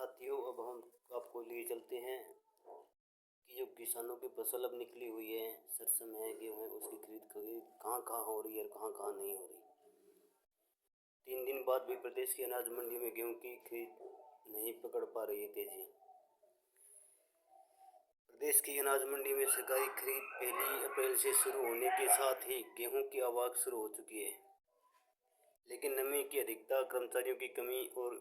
साथियों, अब हम आपको लिए चलते हैं कि जो किसानों की फसल अब निकली हुई है, सरसों है, गेहूँ है, उसकी खरीद कहाँ कहाँ हो रही है और कहाँ कहाँ नहीं हो रही। 3 दिन बाद भी प्रदेश की अनाज मंडी में गेहूँ की खरीद नहीं पकड़ पा रही है तेजी। प्रदेश की अनाज मंडी में सरकारी खरीद 1 अप्रैल से शुरू होने के साथ ही गेहूँ की आवक शुरू हो चुकी है, लेकिन नमी की अधिकता, कर्मचारियों की कमी और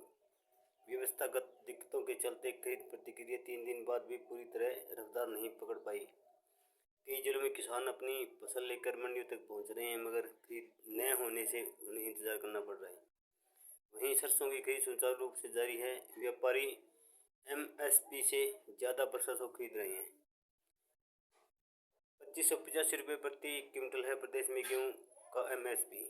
व्यवस्थागत दिक्कतों के चलते खरीद प्रतिक्रिया 3 दिन बाद भी पूरी तरह रफ्तार नहीं पकड़ पाई। कई जिलों में किसान अपनी फसल लेकर मंडियों तक पहुंच रहे हैं, मगर खरीद न होने से उन्हें इंतजार करना पड़ रहा है। वहीं सरसों की खरीद सुचारू रूप से जारी है। व्यापारी एमएसपी से ज़्यादा सरसों खरीद रहे हैं। 2585 रुपये प्रति क्विंटल है प्रदेश में गेहूँ का एमएसपी।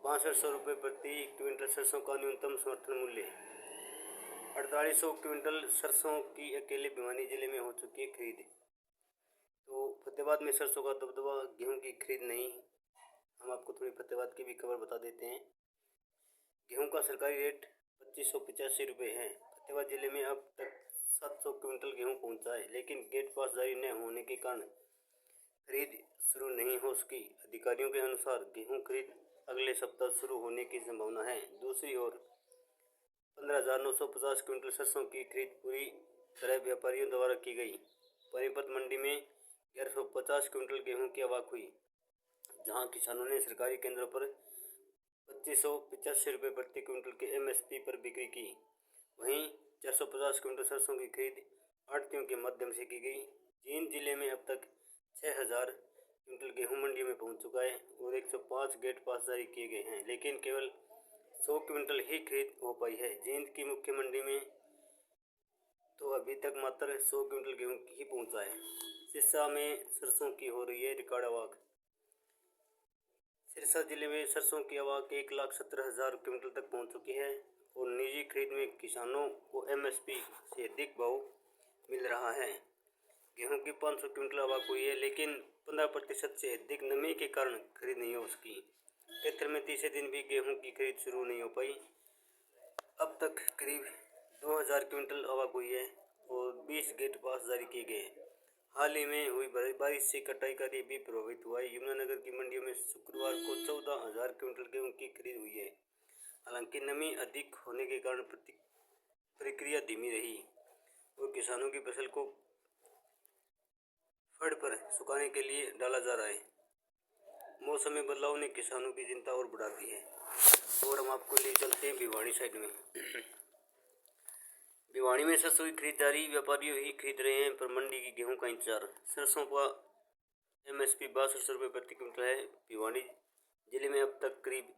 6500 रुपये प्रति क्विंटल सरसों का न्यूनतम समर्थन मूल्य। 4800 क्विंटल सरसों की अकेले भिवानी जिले में हो चुकी है खरीद। तो फतेहाबाद में सरसों का दबदबा, गेहूं की खरीद नहीं। हम आपको थोड़ी फतेहाबाद की भी खबर बता देते हैं। गेहूं का सरकारी रेट 2585 रुपये है। फतेहाबाद जिले में अब तक 700 क्विंटल गेहूं पहुंचा है, लेकिन गेट पास जारी न होने के कारण खरीद शुरू नहीं हो सकी। अधिकारियों के अनुसार गेहूं खरीद अगले सप्ताह शुरू होने की संभावना है। दूसरी ओर 15,950 क्विंटल सरसों की खरीद पूरी तरह व्यापारियों द्वारा की गई। पानीपत मंडी में 1150 क्विंटल गेहूं की आवक हुई, जहां किसानों ने सरकारी केंद्रों पर 2585 रुपये प्रति क्विंटल के एमएसपी पर बिक्री की। वहीं 450 क्विंटल सरसों की खरीद आढ़तियों के माध्यम से की गई। जींद जिले में अब तक 6000 क्विंटल गेहूं मंडियों में पहुंच चुका है और 105 गेट पास जारी किए गए हैं, लेकिन केवल 100 क्विंटल ही खरीद हो पाई है। जींद की मुख्य मंडी में तो अभी तक मात्र 100 क्विंटल गेहूं ही पहुंचा है। सिरसा में सरसों की हो रही है रिकॉर्ड आवक। सिरसा जिले में सरसों की आवक 1,17,000 क्विंटल तक पहुंच चुकी है और निजी खरीद में किसानों को एमएसपी से अधिक भाव मिल रहा है। गेहूं की 500 क्विंटल आवक हुई है, लेकिन 15% से अधिक नमी के कारण खरीद नहीं हो सकी। क्षेत्र में तीसरे दिन भी गेहूं की खरीद शुरू नहीं हो पाई। अब तक करीब 2000 क्विंटल आवक हुई है और 20 गेट पास जारी किए गए। हाल ही में हुई बारिश से कटाई कार्य भी प्रभावित हुआ है। यमुनानगर की मंडियों में शुक्रवार को 14,000 क्विंटल गेहूं की खरीद हुई है। हालांकि नमी अधिक होने के कारण प्रक्रिया धीमी रही और किसानों की फसल को फड़ पर सुखाने के लिए डाला जा रहा है। मौसम में बदलाव ने किसानों की चिंता और बढ़ा दी है। और हम आपको ले चलते हैं भिवानी साइड में। भिवानी में सरसों की खरीद जारी, व्यापारी ही खरीद रहे हैं पर मंडी की गेहूं का इंतजार। सरसों का एमएसपी 6200 रुपये प्रति क्विंटल है। भिवानी जिले में अब तक करीब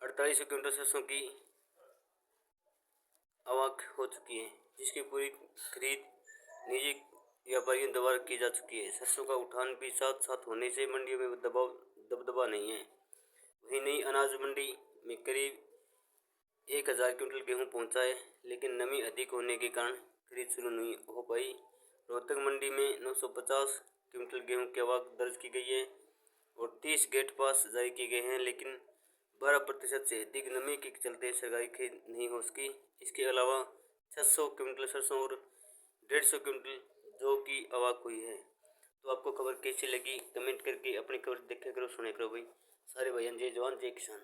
4800 क्विंटल सरसों की आवक हो चुकी है, जिसकी पूरी खरीद निजी व्यापारियों द्वारा की जा चुकी है। सरसों का उठान भी साथ साथ होने से मंडियों में दबदबा नहीं है। वहीं नई अनाज मंडी में करीब 1000 क्विंटल गेहूं पहुंचा है, लेकिन नमी अधिक होने के कारण खरीद शुरू नहीं हो पाई। रोहतक मंडी में 950 क्विंटल गेहूं की आवक दर्ज की गई है और 30 गेट पास जारी किए गए हैं, लेकिन 12% से अधिक नमी के चलते सरकारी खरीद नहीं हो सकी। इसके अलावा 600 क्विंटल सरसों और 150 क्विंटल जौ की आवक हुई है। तो आपको खबर कैसी लगी कमेंट करके अपनी खबर देखा करो, सुना करो भाई। सारे भाई जय जवान जय किसान।